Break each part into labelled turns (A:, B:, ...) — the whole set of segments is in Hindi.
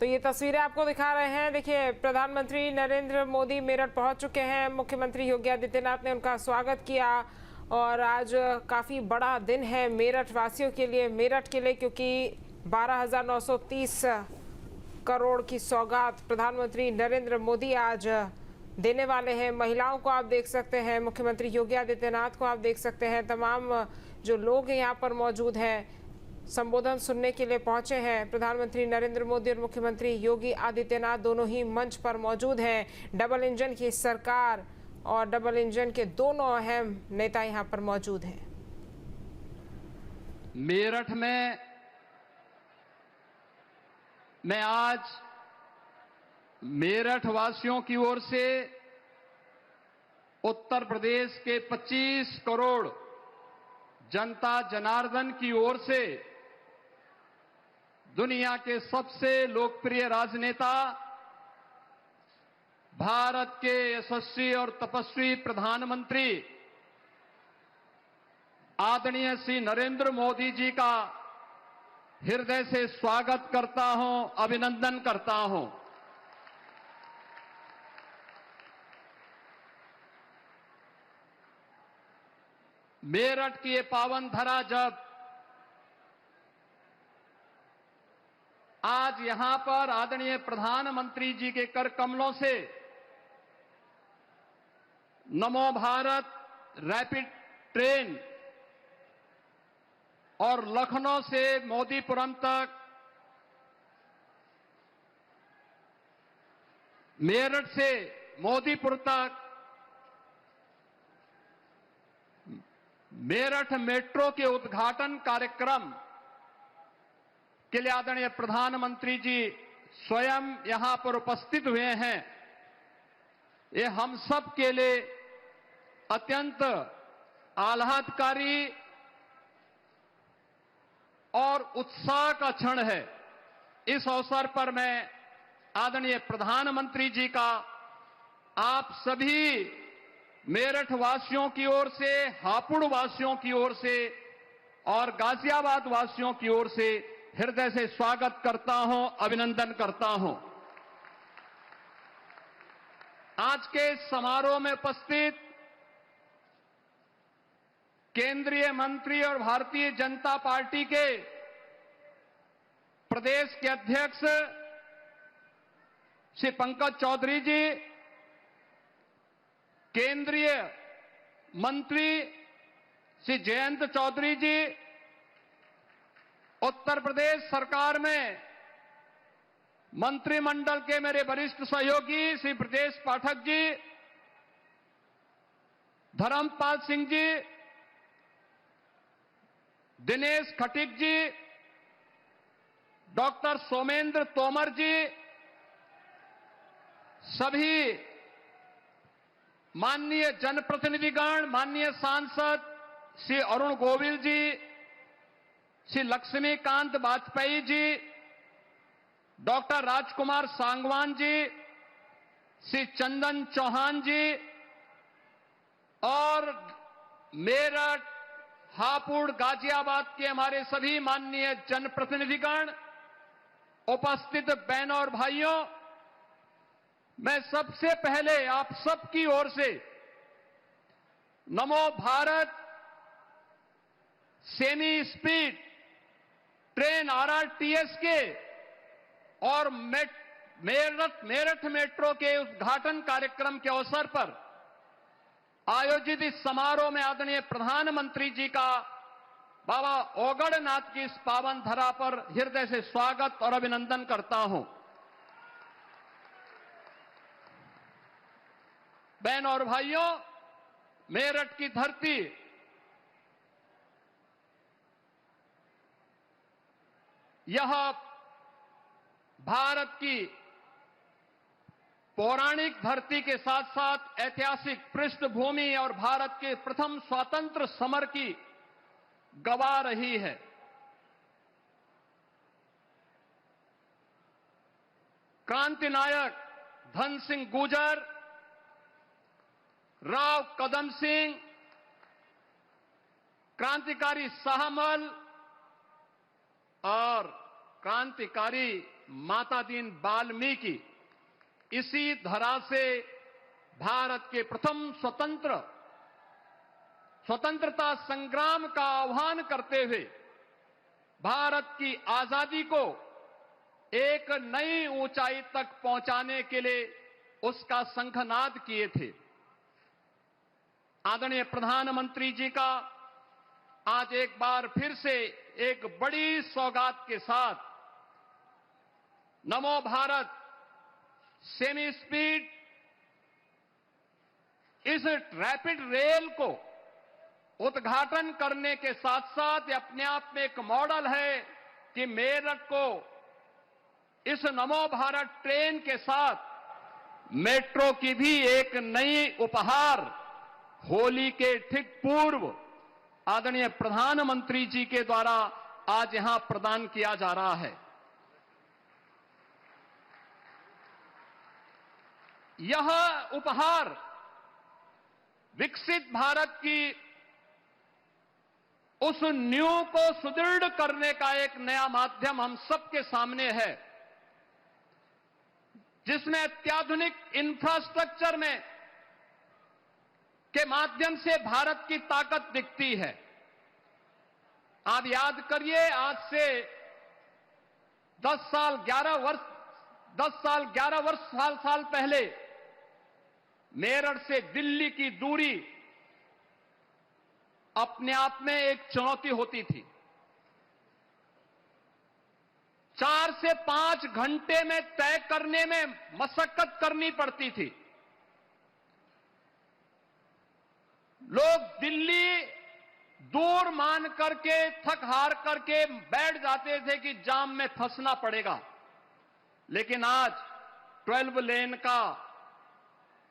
A: तो ये तस्वीरें आपको दिखा रहे हैं। देखिए, प्रधानमंत्री नरेंद्र मोदी मेरठ पहुंच चुके हैं। मुख्यमंत्री योगी आदित्यनाथ ने उनका स्वागत किया और आज काफ़ी बड़ा दिन है मेरठ वासियों के लिए, क्योंकि 12,930 करोड़ की सौगात प्रधानमंत्री नरेंद्र मोदी आज देने वाले हैं। महिलाओं को आप देख सकते हैं, मुख्यमंत्री योगी आदित्यनाथ को आप देख सकते हैं, तमाम जो लोग यहाँ पर मौजूद हैं संबोधन सुनने के लिए पहुंचे हैं। प्रधानमंत्री नरेंद्र मोदी और मुख्यमंत्री योगी आदित्यनाथ दोनों ही मंच पर मौजूद हैं। डबल इंजन की सरकार और डबल इंजन के दोनों अहम नेता यहां पर मौजूद हैं।
B: मेरठ में मैं आज मेरठ वासियों की ओर से उत्तर प्रदेश के 25 करोड़ जनता जनार्दन की ओर से दुनिया के सबसे लोकप्रिय राजनेता, भारत के यशस्वी और तपस्वी प्रधानमंत्री आदरणीय श्री नरेंद्र मोदी जी का हृदय से स्वागत करता हूं, अभिनंदन करता हूं। मेरठ की ये पावन धरा जब आज यहां पर आदरणीय प्रधानमंत्री जी के कर कमलों से नमो भारत रैपिड ट्रेन और लखनऊ से मोदीपुरम तक, मेरठ से मोदीपुर तक मेरठ मेट्रो के उद्घाटन कार्यक्रम के लिए आदरणीय प्रधानमंत्री जी स्वयं यहां पर उपस्थित हुए हैं। ये हम सब के लिए अत्यंत आह्लादकारी और उत्साह का क्षण है। इस अवसर पर मैं आदरणीय प्रधानमंत्री जी का आप सभी मेरठ वासियों की ओर से, हापुड़ वासियों की ओर से और गाजियाबाद वासियों की ओर से हृदय से स्वागत करता हूं, अभिनंदन करता हूं। आज के समारोह में उपस्थित केंद्रीय मंत्री और भारतीय जनता पार्टी के प्रदेश के अध्यक्ष श्री पंकज चौधरी जी, केंद्रीय मंत्री श्री जयंत चौधरी जी, उत्तर प्रदेश सरकार में मंत्रिमंडल के मेरे वरिष्ठ सहयोगी श्री ब्रजेश पाठक जी, धर्मपाल सिंह जी, दिनेश खटीक जी, डॉक्टर सोमेंद्र तोमर जी, सभी माननीय जनप्रतिनिधिगण, माननीय सांसद श्री अरुण गोविल जी, श्री लक्ष्मीकांत वाजपेयी जी, डॉक्टर राजकुमार सांगवान जी, श्री चंदन चौहान जी और मेरठ, हापुड़, गाजियाबाद के हमारे सभी माननीय जनप्रतिनिधिगण, उपस्थित बहनों और भाइयों, मैं सबसे पहले आप सबकी ओर से नमो Bharat semi speed train RRTS के और मेरठ मेट्रो के उद्घाटन कार्यक्रम के अवसर पर आयोजित इस समारोह में आदरणीय प्रधानमंत्री जी का बाबा ओगड़नाथ की इस पावन धरा पर हृदय से स्वागत और अभिनंदन करता हूं। बहनों और भाइयों, मेरठ की धरती यह भारत की पौराणिक धरती के साथ साथ ऐतिहासिक पृष्ठभूमि और भारत के प्रथम स्वतंत्र समर की गवाह रही है। क्रांति नायक धन सिंह गुर्जर, राव कदम सिंह, क्रांतिकारी शाहमल और क्रांतिकारी माता दीन वाल्मीकि इसी धरा से भारत के प्रथम स्वतंत्रता संग्राम का आह्वान करते हुए भारत की आजादी को एक नई ऊंचाई तक पहुंचाने के लिए उसका शंखनाद किए थे। आदरणीय प्रधानमंत्री जी का आज एक बार फिर से एक बड़ी सौगात के साथ नमो भारत सेमी स्पीड इस रैपिड रेल को उद्घाटन करने के साथ साथ ये अपने आप में एक मॉडल है कि मेरठ को इस नमो भारत ट्रेन के साथ मेट्रो की भी एक नई उपहार होली के ठीक पूर्व आदरणीय प्रधानमंत्री जी के द्वारा आज यहां प्रदान किया जा रहा है। यह उपहार विकसित भारत की उस नींव को सुदृढ़ करने का एक नया माध्यम हम सबके सामने है, जिसमें अत्याधुनिक इंफ्रास्ट्रक्चर में के माध्यम से भारत की ताकत दिखती है। आप याद करिए, आज से 10 साल 11 साल पहले मेरठ से दिल्ली की दूरी अपने आप में एक चुनौती होती थी। 4 से 5 घंटे में तय करने में मशक्कत करनी पड़ती थी। लोग दिल्ली दूर मान करके थक हार करके बैठ जाते थे कि जाम में फंसना पड़ेगा, लेकिन आज 12 लेन का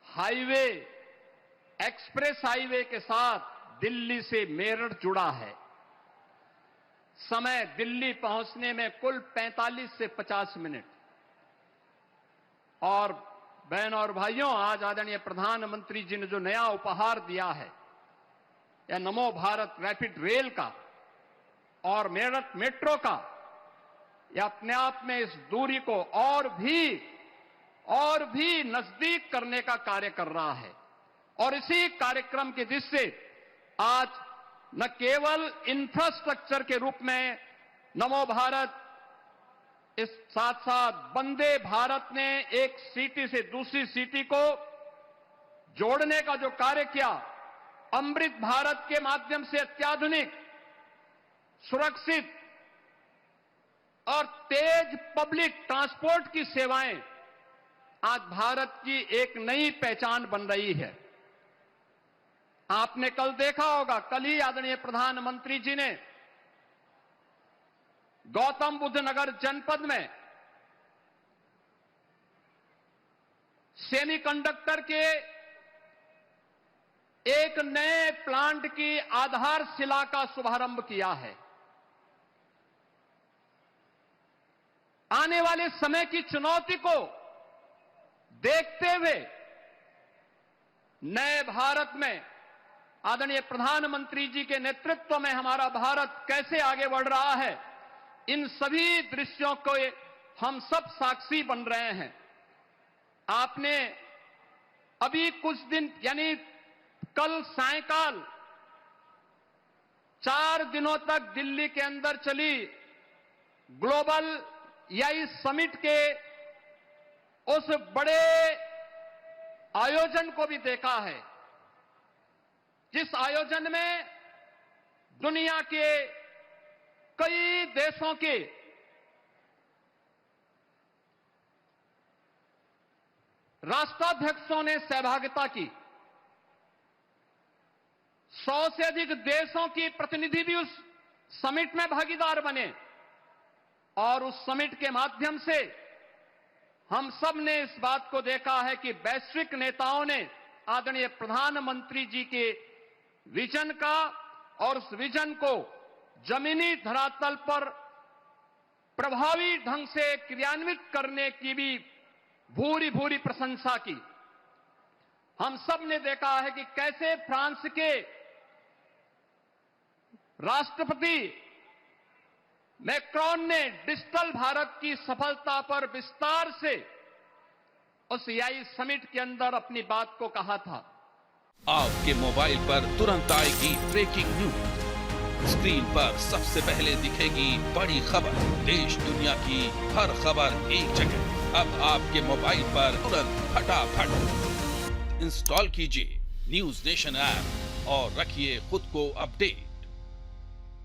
B: हाईवे एक्सप्रेस हाईवे के साथ दिल्ली से मेरठ जुड़ा है। समय दिल्ली पहुंचने में कुल 45 से 50 मिनट। और बहन और भाइयों, आज आदरणीय प्रधानमंत्री जी ने जो नया उपहार दिया है, या नमो भारत रैपिड रेल का और मेरठ मेट्रो का, यह अपने आप में इस दूरी को और भी नजदीक करने का कार्य कर रहा है। और इसी कार्यक्रम के जिससे आज न केवल इंफ्रास्ट्रक्चर के रूप में नमो भारत, इस साथ साथ वंदे भारत ने एक सिटी से दूसरी सिटी को जोड़ने का जो कार्य किया, अमृत भारत के माध्यम से अत्याधुनिक, सुरक्षित और तेज पब्लिक ट्रांसपोर्ट की सेवाएं आज भारत की एक नई पहचान बन रही है। आपने कल देखा होगा, कल ही आदरणीय प्रधानमंत्री जी ने गौतम बुद्ध नगर जनपद में सेमीकंडक्टर के एक नए प्लांट की आधारशिला का शुभारंभ किया है। आने वाले समय की चुनौती को देखते हुए नए भारत में आदरणीय प्रधानमंत्री जी के नेतृत्व में हमारा भारत कैसे आगे बढ़ रहा है, इन सभी दृश्यों को हम सब साक्षी बन रहे हैं। आपने अभी कुछ दिन यानी कल सायंकाल 4 दिनों तक दिल्ली के अंदर चली ग्लोबल एआई समिट के उस बड़े आयोजन को भी देखा है, जिस आयोजन में दुनिया के कई देशों के राष्ट्राध्यक्षों ने सहभागिता की। 100 से अधिक देशों की प्रतिनिधि भी उस समिट में भागीदार बने और उस समिट के माध्यम से हम सब ने इस बात को देखा है कि वैश्विक नेताओं ने आदरणीय प्रधानमंत्री जी के विजन का और उस विजन को जमीनी धरातल पर प्रभावी ढंग से क्रियान्वित करने की भी भूरी भूरी प्रशंसा की। हम सब ने देखा है कि कैसे फ्रांस के राष्ट्रपति मैक्रोन ने डिजिटल भारत की सफलता पर विस्तार से उस AI समिट के अंदर अपनी बात को कहा था।
C: आपके मोबाइल पर तुरंत आएगी ब्रेकिंग न्यूज। स्क्रीन पर सबसे पहले दिखेगी बड़ी खबर। देश दुनिया की हर खबर एक जगह। अब आपके मोबाइल पर तुरंत फटाफट इंस्टॉल कीजिए न्यूज नेशन ऐप और रखिए खुद को अपडेट।